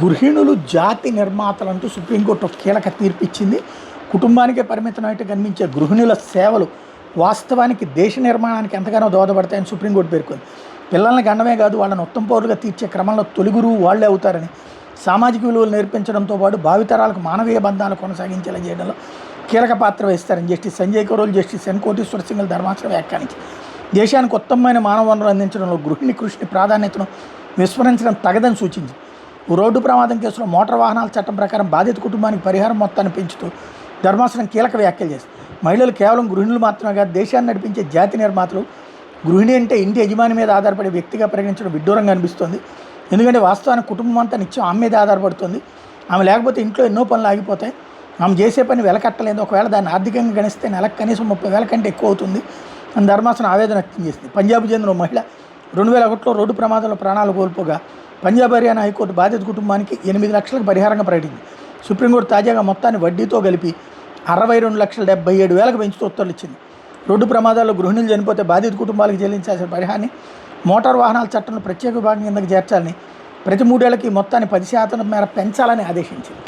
గృహిణులు జాతి నిర్మాతలంటూ సుప్రీంకోర్టు ఒక కీలక తీర్పు ఇచ్చింది. కుటుంబానికే పరిమితమైతే కనిపించే గృహిణుల సేవలు వాస్తవానికి దేశ నిర్మాణానికి ఎంతగానో దోహదపడతాయని సుప్రీంకోర్టు పేర్కొంది. పిల్లల్ని గండమే కాదు, వాళ్ళని ఉత్తమ పౌరులుగా తీర్చే క్రమంలో తొలి గురువు వాళ్లే అవుతారని, సామాజిక విలువలు నేర్పించడంతో పాటు భావితరాలకు మానవీయ బంధాలు కొనసాగించేలా చేయడంలో కీలక పాత్ర వహిస్తారని justice Sanjay Karol, justice N Koteswara Singh ధర్మాసనం వ్యాఖ్యానించి, దేశానికి ఉత్తమమైన మానవ వనరులు అందించడంలో గృహిణి కృషిని ప్రాధాన్యతను విస్మరించడం తగదని సూచించింది. రోడ్డు ప్రమాదం కేసులో మోటార్ వాహనాల చట్టం ప్రకారం బాధిత కుటుంబానికి పరిహారం మొత్తాన్ని పెంచుతూ ధర్మాసనం కీలక వ్యాఖ్యలు చేసింది. మహిళలు కేవలం గృహిణులు మాత్రమే కాదు, దేశాన్ని నడిపించే జాతి నిర్మాతలు. గృహిణి అంటే ఇంటి యజమాని మీద ఆధారపడే వ్యక్తిగా పరిగణించడం విడ్డూరంగా అనిపిస్తుంది. ఎందుకంటే వాస్తవానికి కుటుంబం అంతా నిత్యం ఆమె మీద ఆధారపడుతుంది. ఆమె లేకపోతే ఇంట్లో ఎన్నో పనులు ఆగిపోతాయి. ఆమె చేసే పని వెలకట్టలేదు. ఒకవేళ దాన్ని ఆర్థికంగా గణిస్తే నెలకు కనీసం 30,000 కంటే ఎక్కువ అవుతుంది అని ధర్మాసనం ఆవేదన వ్యక్తం చేసింది. పంజాబ్ చెందిన మహిళ 2001లో రోడ్డు ప్రమాదంలో ప్రాణాలు కోల్పోగా పంజాబ్ హర్యానా హైకోర్టు బాధిత కుటుంబానికి 8 లక్షలకు పరిహారంగా ప్రకటించింది. సుప్రీంకోర్టు తాజాగా మొత్తాన్ని వడ్డీతో కలిపి 62,77,000కు పెంచుతూ ఉత్తర్వులు ఇచ్చింది. రోడ్డు ప్రమాదాల్లో గృహిణులు చనిపోతే బాధిత కుటుంబాలకు చెల్లించాల్సిన పరిహారాన్ని మోటార్ వాహనాల చట్టంలో ప్రత్యేక విభాగం కిందకు చేర్చాలని, ప్రతి 3 ఏళ్లకి మొత్తాన్ని 10% మేర పెంచాలని ఆదేశించింది.